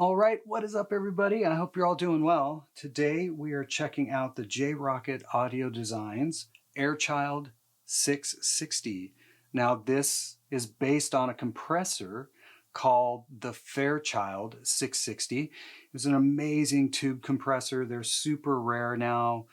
All right, what is up, everybody? I hope you're all doing well. Today we are checking out the Rockett Audio Designs Airchild 660. Now, this is based on a compressor called the Fairchild 660. It was an amazing tube compressor. They're super rare now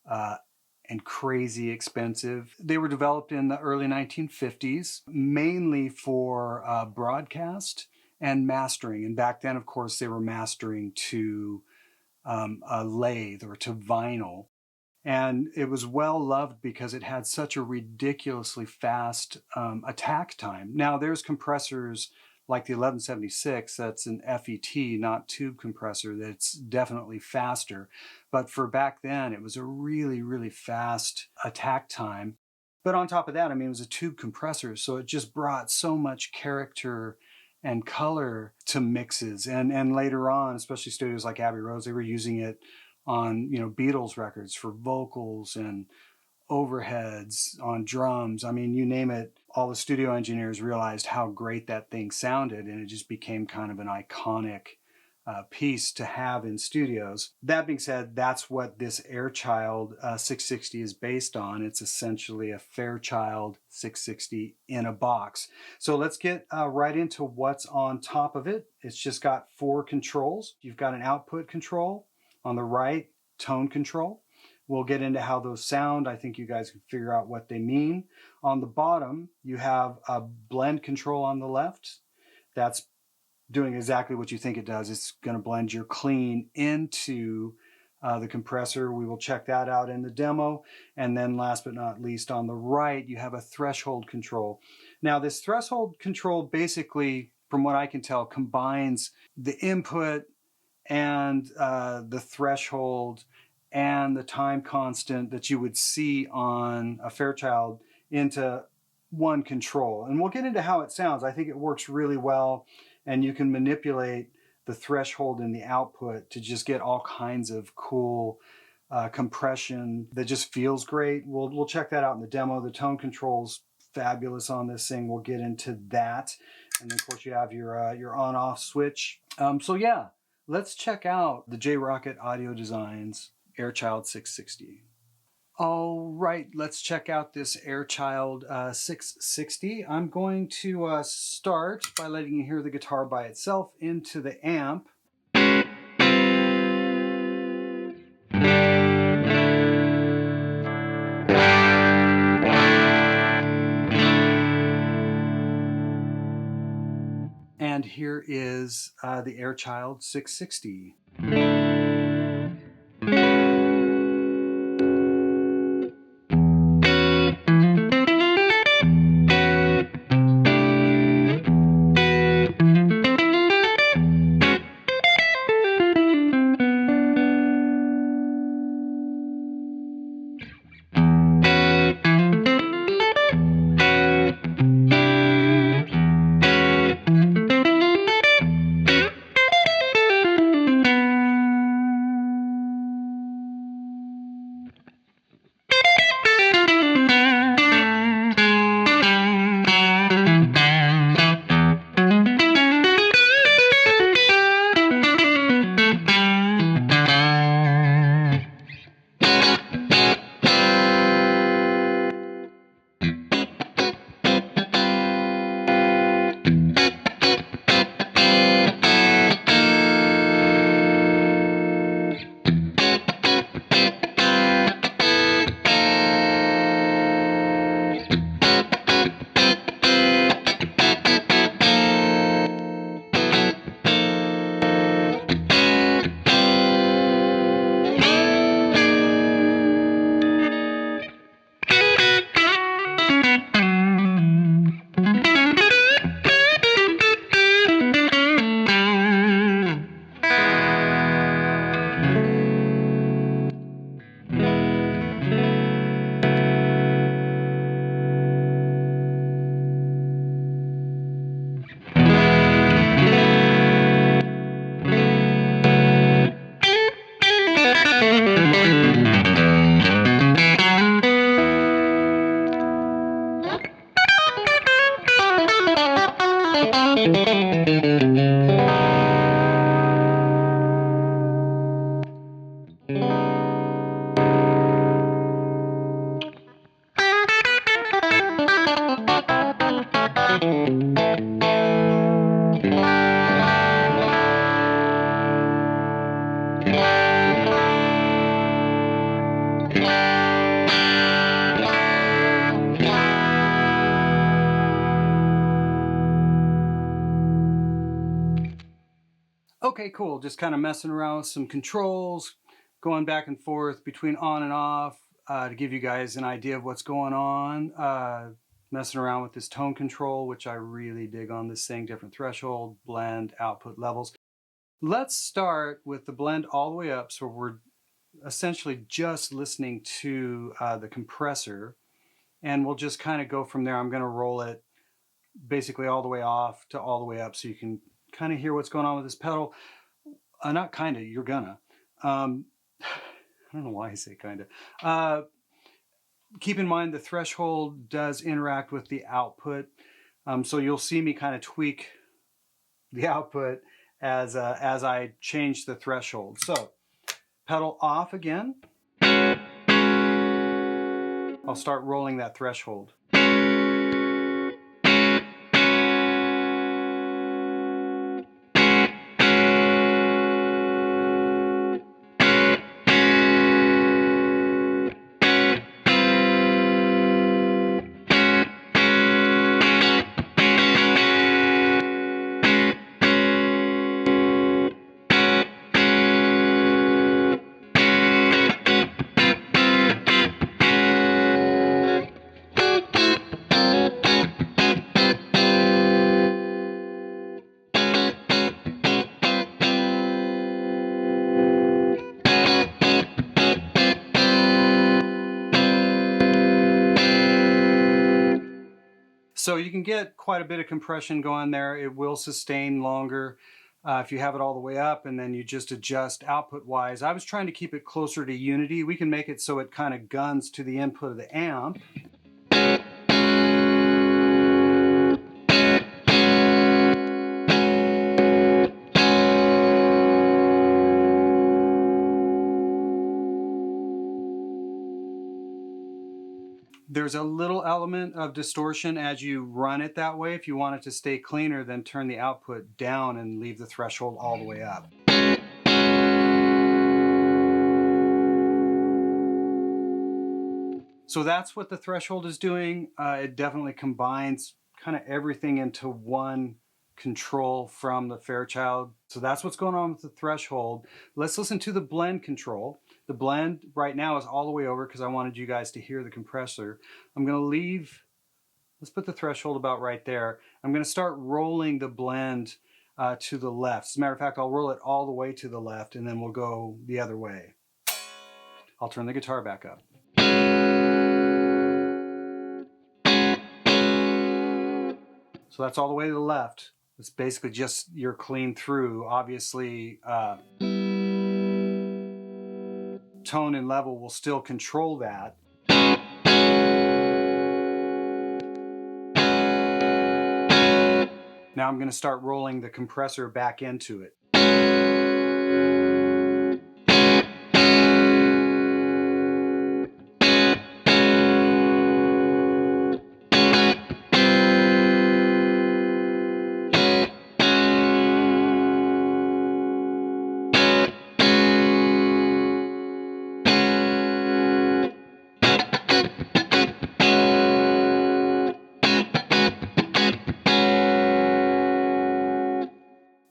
and crazy expensive. They were developed in the early 1950s, mainly for broadcast and mastering. And back then, of course, they were mastering to a lathe or to vinyl. And it was well loved because it had such a ridiculously fast attack time. Now, there's compressors like the 1176, that's an FET, not tube compressor, that's definitely faster. But for back then, it was a really, really fast attack time. But on top of that, I mean, it was a tube compressor, so it just brought so much character and color to mixes. And later on, especially studios like Abbey Road, they were using it on, Beatles records for vocals and overheads, on drums. I mean, you name it. All the studio engineers realized how great that thing sounded, and it just became kind of an iconic piece to have in studios. That being said, that's what this Airchild 660 is based on. It's essentially a Fairchild 660 in a box. So let's get right into what's on top of it. It's just got 4 controls. You've got an output control on the right, tone control. We'll get into how those sound. I think you guys can figure out what they mean. On the bottom, you have a blend control on the left. That's doing exactly what you think it does. It's going to blend your clean into the compressor. We will check that out in the demo. And then last but not least, on the right, you have a threshold control. Now, this threshold control basically, from what I can tell, combines the input and the threshold and the time constant that you would see on a Fairchild into one control. And we'll get into how it sounds. I think it works really well. And you can manipulate the threshold in the output to just get all kinds of cool compression that just feels great. We'll check that out in the demo. The tone control's fabulous on this thing. We'll get into that. And then, of course, you have your on-off switch. So yeah, let's check out the Rockett Audio Designs Airchild 660. All right, let's check out this Airchild 660. I'm going to start by letting you hear the guitar by itself into the amp. And here is the Airchild 660. Okay, cool. Just kind of messing around with some controls, going back and forth between on and off to give you guys an idea of what's going on. Messing around with this tone control, which I really dig on this thing, different threshold, blend, output levels. Let's start with the blend all the way up, so we're essentially just listening to the compressor, and we'll just kind of go from there. I'm going to roll it basically all the way off to all the way up so you can kind of hear what's going on with this pedal. Not kind of, you're gonna. I don't know why I say kind of. Keep in mind the threshold does interact with the output, so you'll see me kind of tweak the output as I change the threshold. So pedal off again. I'll start rolling that threshold. So you can get quite a bit of compression going there. It will sustain longer if you have it all the way up and then you just adjust output wise. I was trying to keep it closer to unity. We can make it so it kind of guns to the input of the amp. There's a little element of distortion as you run it that way. If you want it to stay cleaner, then turn the output down and leave the threshold all the way up. So that's what the threshold is doing. It definitely combines kind of everything into one control from the Fairchild. So that's what's going on with the threshold. Let's listen to the blend control. The blend right now is all the way over because I wanted you guys to hear the compressor. I'm going to leave, let's put the threshold about right there. I'm going to start rolling the blend to the left. As a matter of fact, I'll roll it all the way to the left and then we'll go the other way. I'll turn the guitar back up. So that's all the way to the left. It's basically just your clean through. Obviously, tone and level will still control that. Now I'm going to start rolling the compressor back into it.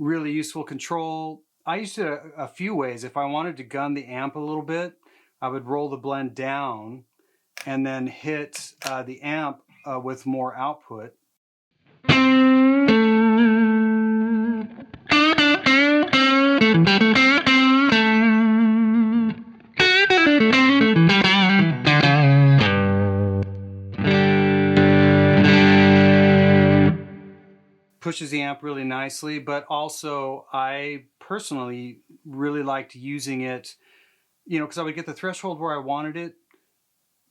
Really useful control. I used it a few ways. If I wanted to gun the amp a little bit, I would roll the blend down and then hit the amp with more output. Pushes the amp really nicely, but also I personally really liked using it, because I would get the threshold where I wanted it,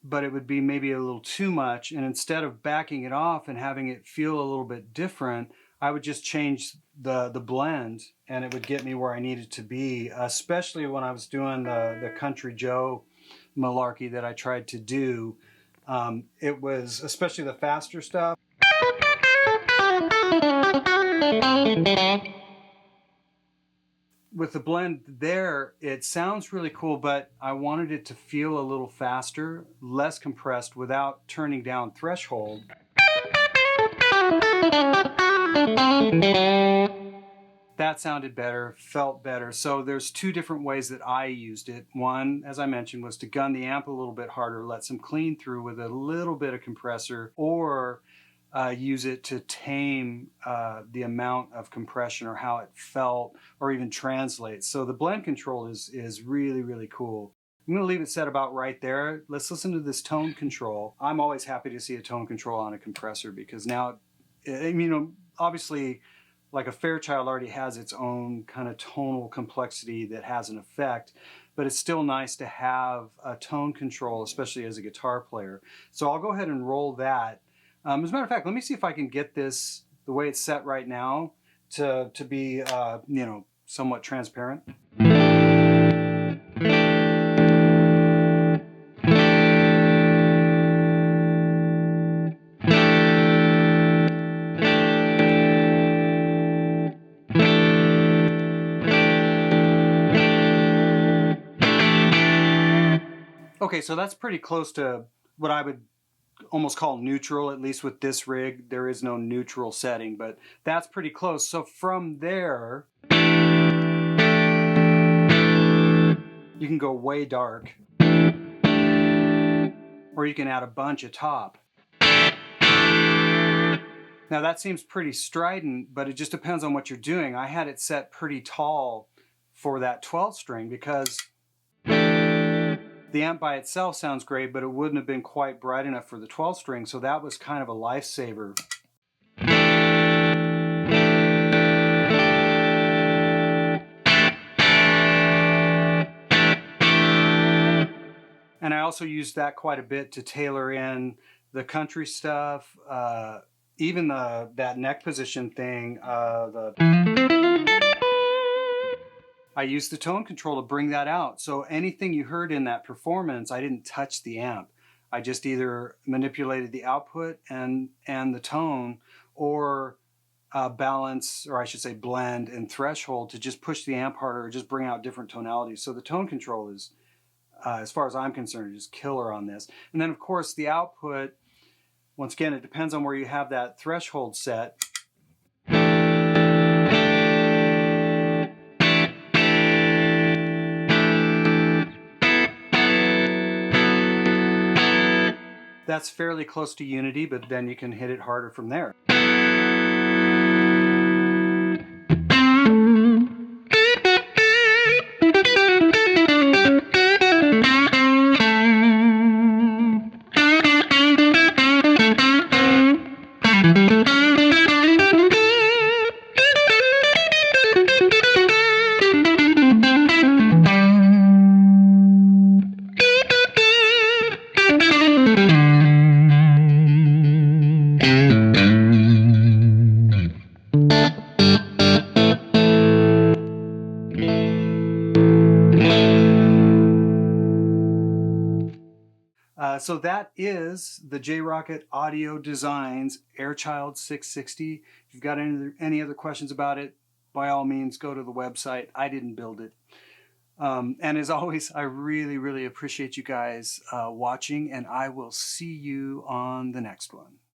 but it would be maybe a little too much, and instead of backing it off and having it feel a little bit different, I would just change the blend and it would get me where I needed to be, especially when I was doing the Country Joe malarkey that I tried to do. It was, especially the faster stuff, with the blend there, it sounds really cool, but I wanted it to feel a little faster, less compressed without turning down threshold. that sounded better, felt better. So there's two different ways that I used it. One, as I mentioned, was to gun the amp a little bit harder, let some clean through with a little bit of compressor, or use it to tame the amount of compression or how it felt, or even translate. So the blend control is really, really cool. I'm going to leave it set about right there. Let's listen to this tone control. I'm always happy to see a tone control on a compressor, because now, obviously, like a Fairchild already has its own kind of tonal complexity that has an effect, but it's still nice to have a tone control, especially as a guitar player. So I'll go ahead and roll that. As a matter of fact, let me see if I can get this, the way it's set right now, to be, somewhat transparent. Okay, so that's pretty close to what I would almost call neutral, at least with this rig. There is no neutral setting, but that's pretty close. So from there, you can go way dark, or you can add a bunch of top. Now that seems pretty strident, but it just depends on what you're doing. I had it set pretty tall for that 12 string because the amp by itself sounds great, but it wouldn't have been quite bright enough for the 12 string, so that was kind of a lifesaver. And I also used that quite a bit to tailor in the country stuff, even that neck position thing, I used the tone control to bring that out. So anything you heard in that performance, I didn't touch the amp. I just either manipulated the output and the tone, or balance, or I should say blend and threshold, to just push the amp harder or just bring out different tonalities. So the tone control is, as far as I'm concerned, just killer on this. And then of course the output, once again, it depends on where you have that threshold set. That's fairly close to unity, but then you can hit it harder from there. So that is the Rockett Audio Designs Airchild 660. If you've got any other questions about it, by all means, go to the website. I didn't build it. And as always, I really, really appreciate you guys watching, and I will see you on the next one.